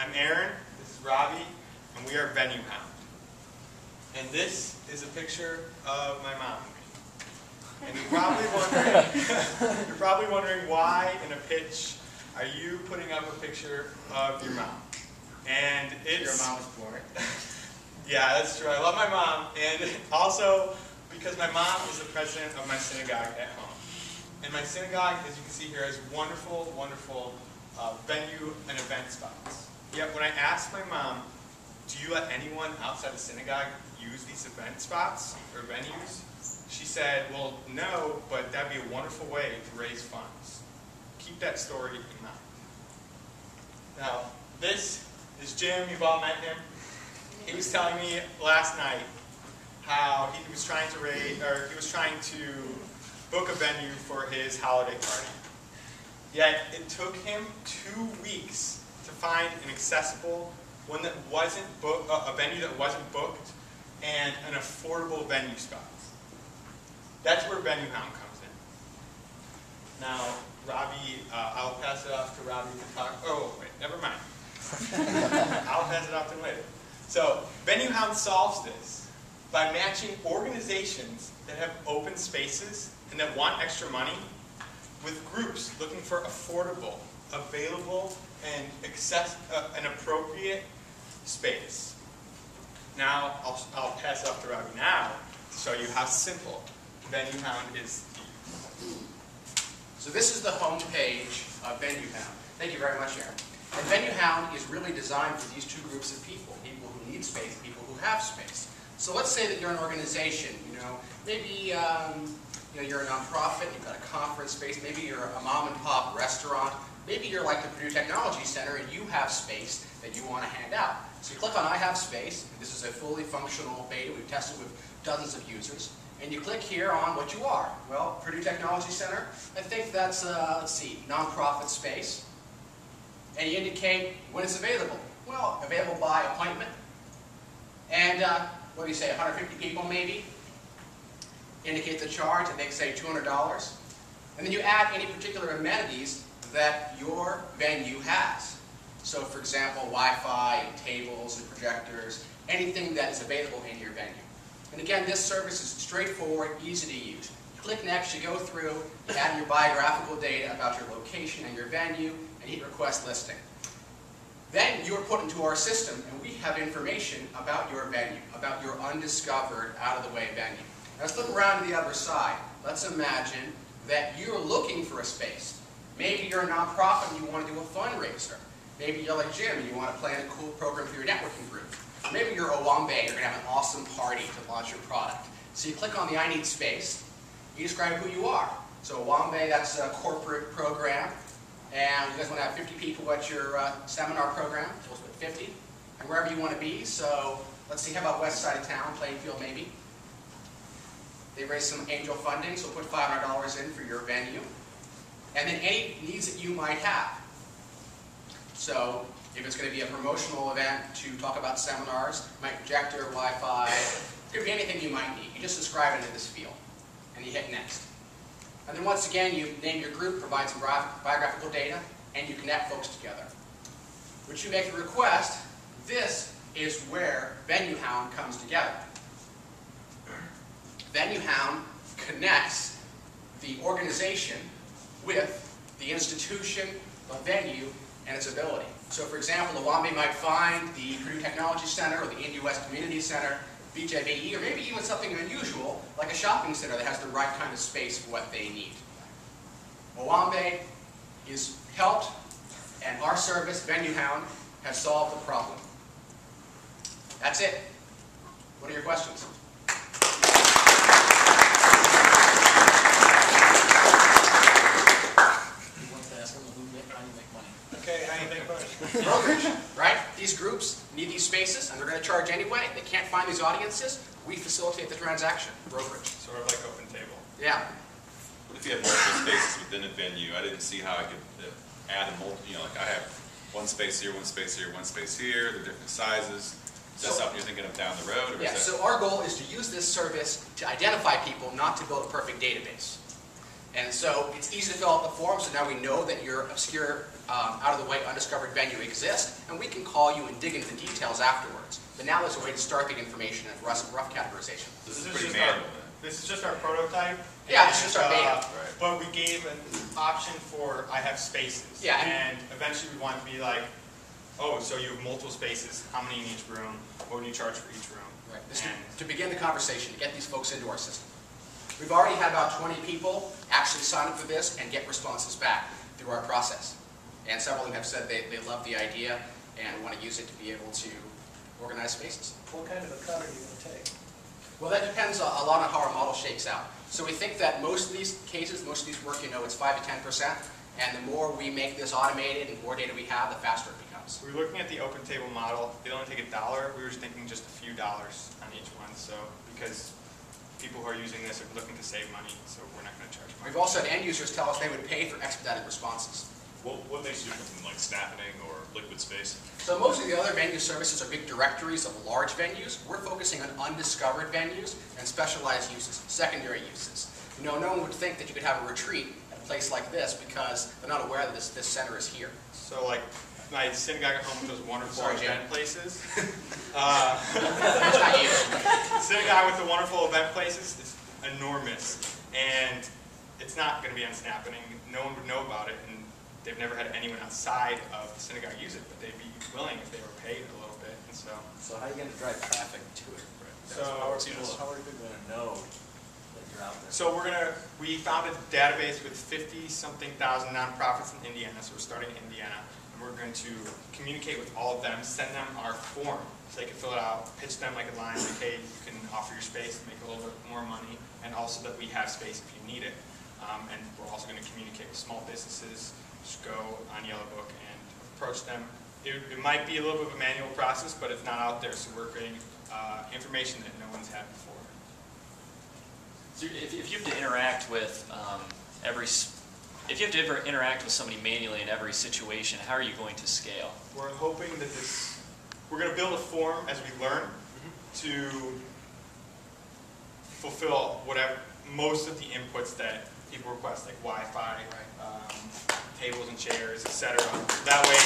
I'm Aaron, this is Robbie, and we are VenuHound. And this is a picture of my mom. And you're probably wondering why in a pitch are you putting up a picture of your mom? And it's your mom's boring. Yeah, that's true. I love my mom, and also because my mom is the president of my synagogue at home. And my synagogue, as you can see here, has wonderful, wonderful venue and event spots. Yet when I asked my mom, do you let anyone outside the synagogue use these event spots or venues? She said, well, no, but that'd be a wonderful way to raise funds. Keep that story in mind. Now, this is Jim. You've all met him. He was telling me last night how he was trying to book a venue for his holiday party. Yet it took him 2 weeks to find an accessible one that wasn't a venue that wasn't booked and an affordable venue spot. That's where VenuHound comes in. Now, Robbie, I'll pass it off to Robbie to talk. Oh, wait, never mind. I'll pass it off to him later. So, VenuHound solves this by matching organizations that have open spaces and that want extra money with groups looking for affordable, available, and an appropriate space. Now, I'll pass it off to Robbie now to show you how simple VenuHound is to use. So this is the home page of VenuHound. Thank you very much, Aaron. And VenuHound is really designed for these two groups of people, people who need space, people who have space. So let's say that you're an organization, maybe you're a nonprofit, you've got a conference space, maybe you're a mom and pop restaurant, maybe you're like the Purdue Technology Center and you have space that you want to hand out. So you click on I have space, and this is a fully functional beta, we've tested with dozens of users, and you click here on what you are. Well, Purdue Technology Center, I think that's, let's see, nonprofit space. And you indicate when it's available. Well, available by appointment. And what do you say, 150 people maybe? Indicate the charge, and they say $200. And then you add any particular amenities that your venue has. So for example, Wi-Fi, and tables, and projectors, anything that is available in your venue. And again, this service is straightforward, easy to use. You click next, you go through, you add your biographical data about your location and your venue, and hit request listing. Then you are put into our system, and we have information about your venue, about your undiscovered, out-of-the-way venue. Now let's look around to the other side. Let's imagine that you're looking for a space. Maybe you're a nonprofit and you want to do a fundraiser. Maybe you're like Jim and you want to plan a cool program for your networking group. Maybe you're Owambe, you're going to have an awesome party to launch your product. So you click on the I need space, you describe who you are. So Owambe, that's a corporate program, and you guys want to have 50 people at your seminar program, so we'll put 50, and wherever you want to be. So let's see, how about west side of town, Plainfield maybe? They raised some angel funding, so we'll put $500 in for your venue. And then any needs that you might have. So if it's going to be a promotional event to talk about seminars, might projector, Wi-Fi, it could be anything you might need. You just describe it in this field, and you hit next. And then once again, you name your group, provide some biographical data, and you connect folks together. Once you make the request, this is where VenuHound comes together. VenuHound connects the organization with the institution, the venue, and its ability. So for example, Owambe might find the Purdue Technology Center or the Indy West Community Center, BJBE, or maybe even something unusual like a shopping center that has the right kind of space for what they need. Owambe is helped, and our service, VenuHound, has solved the problem. That's it. What are your questions? Okay, how do you make money? Brokerage, right? These groups need these spaces, and they're going to charge anyway. They can't find these audiences. We facilitate the transaction. Brokerage. Sort of like open table. Yeah. What if you have multiple spaces within a venue? I didn't see how I could add a multiple, like I have one space here, one space here, one space here. They're different sizes. Is that something you're thinking of down the road? Or So our goal is to use this service to identify people, not to build a perfect database. And so it's easy to fill out the form, so now we know that your obscure, out-of-the-way, undiscovered venue exists, and we can call you and dig into the details afterwards. But now there's a way to start the information in rough categorization. This is pretty manual. This is just our prototype. Yeah, it's just our beta. Right. But we gave an option for I have spaces. Yeah, and eventually we want to be like, oh, so you have multiple spaces. How many in each room? What would you charge for each room? Right. This to begin the conversation, to get these folks into our system. We've already had about 20 people actually sign up for this and get responses back through our process. And several of them have said they love the idea and want to use it to be able to organize spaces. What kind of a cut are you going to take? Well, that depends a lot on how our model shakes out. So we think that most of these cases, most of these work, it's 5 to 10%. And the more we make this automated and more data we have, the faster it becomes. We were looking at the open table model. They only take $1. We were thinking just a few dollars on each one. So because people who are using this are looking to save money, so we're not going to charge money. We've also had end users tell us they would pay for expedited responses. What makes you different from like snapping or liquid space? So most of the other venue services are big directories of large venues. We're focusing on undiscovered venues and specialized uses, secondary uses. No one would think that you could have a retreat at a place like this because they're not aware that this center is here. So like my synagogue at home with those wonderful event places. That's not you. Synagogue with the wonderful event places is enormous, and it's not going to be on Snappening. No one would know about it, and they've never had anyone outside of the synagogue use it, but they'd be willing if they were paid a little bit. And so So how are you going to drive traffic to it? So how are people going to know that you're out there? So we found a database with 50-something thousand nonprofits in Indiana, so we're starting in Indiana, and we're going to communicate with all of them, send them our form, so they can fill it out, pitch them like a line, like, hey, you can offer your space, make a little bit more money, and also that we have space if you need it. And we're also going to communicate with small businesses, just go on Yellow Book and approach them. It might be a little bit of a manual process, but it's not out there, so we're creating information that no one's had before. So if you have to interact with interact with somebody manually in every situation, how are you going to scale? We're hoping that we're going to build a form as we learn to fulfill most of the inputs that people request, like Wi-Fi, tables and chairs, etc. That way,